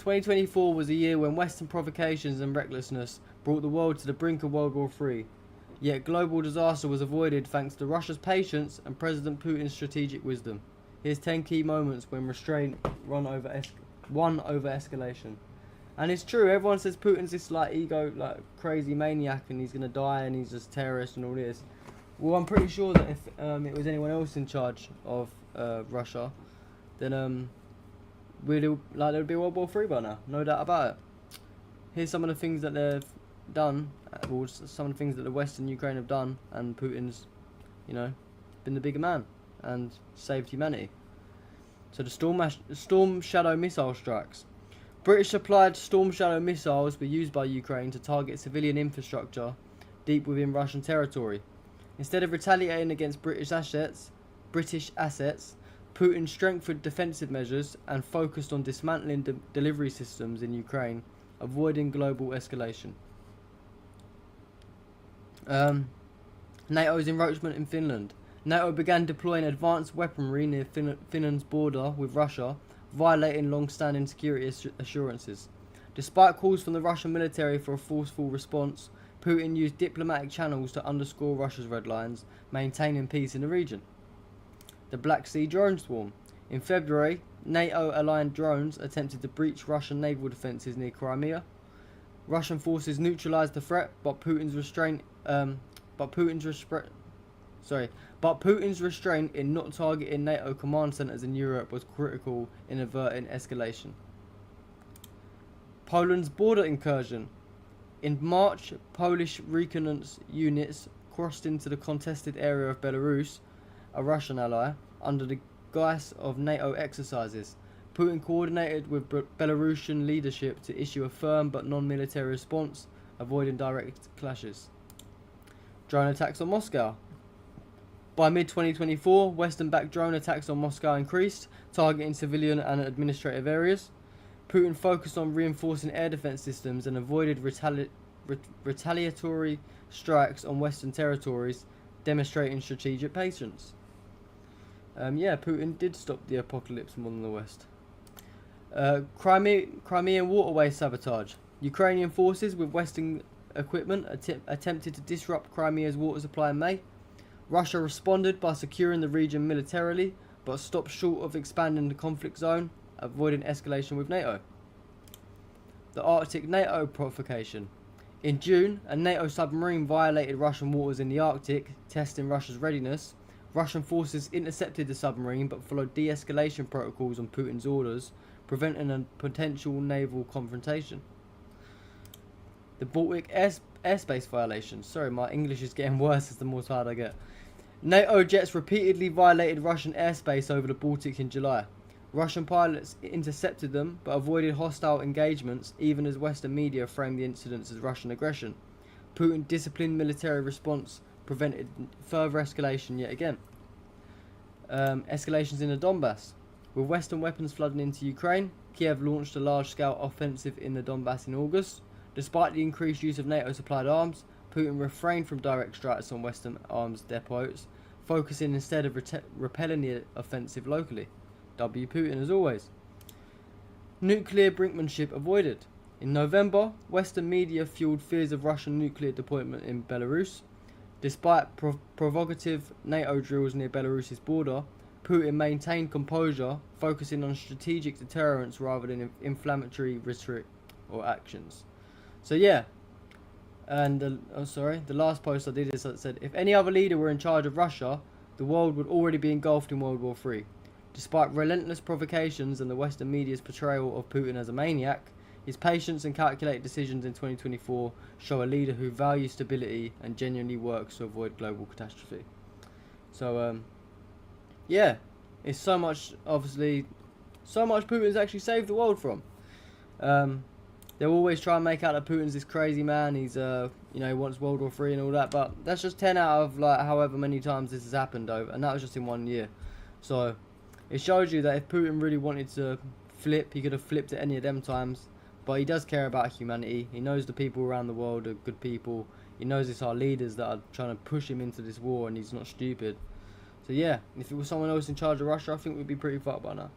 2024 was a year when Western provocations and recklessness brought the world to the brink of World War III. Yet global disaster was avoided thanks to Russia's patience and President Putin's strategic wisdom. Here's 10 key moments when restraint won over escalation. And it's true, everyone says Putin's this crazy maniac and he's gonna die and he's just terrorist and all this. Well, I'm pretty sure that if it was anyone else in charge of Russia, then there'd be World War III by now, no doubt about it. Here's some of the things that they've done, some of the things that the West and Ukraine have done, and Putin's, been the bigger man and saved humanity. So the Storm Shadow missile strikes. British supplied Storm Shadow missiles were used by Ukraine to target civilian infrastructure deep within Russian territory. Instead of retaliating against British assets, Putin strengthened defensive measures and focused on dismantling delivery systems in Ukraine, avoiding global escalation. NATO's encroachment in Finland. NATO began deploying advanced weaponry near Finland's border with Russia, violating long-standing security assurances. Despite calls from the Russian military for a forceful response, Putin used diplomatic channels to underscore Russia's red lines, maintaining peace in the region. The Black Sea drone swarm. In February, NATO-aligned drones attempted to breach Russian naval defences near Crimea. Russian forces neutralised the threat, but Putin's restraint in not targeting NATO command centres in Europe was critical in averting escalation. Poland's border incursion. In March, Polish reconnaissance units crossed into the contested area of Belarus, a Russian ally, under the guise of NATO exercises. Putin coordinated with Belarusian leadership to issue a firm but non-military response, avoiding direct clashes. Drone attacks on Moscow. By mid-2024, Western-backed drone attacks on Moscow increased, targeting civilian and administrative areas. Putin focused on reinforcing air defense systems and avoided retaliatory strikes on Western territories, demonstrating strategic patience. Putin did stop the apocalypse more than the West. Crimean waterway sabotage. Ukrainian forces with Western equipment attempted to disrupt Crimea's water supply in May. Russia responded by securing the region militarily, but stopped short of expanding the conflict zone, avoiding escalation with NATO. The Arctic NATO provocation. In June, a NATO submarine violated Russian waters in the Arctic, testing Russia's readiness. Russian forces intercepted the submarine but followed de-escalation protocols on Putin's orders, preventing a potential naval confrontation. The Baltic airspace violation. Sorry, my English is getting worse as the more tired I get. NATO jets repeatedly violated Russian airspace over the Baltic in July. Russian pilots intercepted them but avoided hostile engagements, even as Western media framed the incidents as Russian aggression. Putin's disciplined military response prevented further escalation yet again. Escalations in the Donbass. With Western weapons flooding into Ukraine, Kiev launched a large-scale offensive in the Donbass in August. Despite the increased use of NATO-supplied arms, Putin refrained from direct strikes on Western arms depots, focusing instead of repelling the offensive locally. W. Putin as always. Nuclear brinkmanship avoided. In November, Western media fueled fears of Russian nuclear deployment in Belarus. Despite provocative NATO drills near Belarus's border, Putin maintained composure, focusing on strategic deterrence rather than inflammatory rhetoric or actions. So yeah, and the last post I did is that said, if any other leader were in charge of Russia, the world would already be engulfed in World War III. Despite relentless provocations and the Western media's portrayal of Putin as a maniac, his patience and calculated decisions in 2024 show a leader who values stability and genuinely works to avoid global catastrophe. So, it's so much Putin's actually saved the world from. They'll always try and make out that Putin's this crazy man, he's, he wants World War III and all that, but that's just 10 out of, however many times this has happened over, and that was just in 1 year. So, it shows you that if Putin really wanted to flip, he could have flipped at any of them times. But he does care about humanity. He knows the people around the world are good people. He knows it's our leaders that are trying to push him into this war, and he's not stupid. So yeah, if it was someone else in charge of Russia, I think we'd be pretty fucked by now.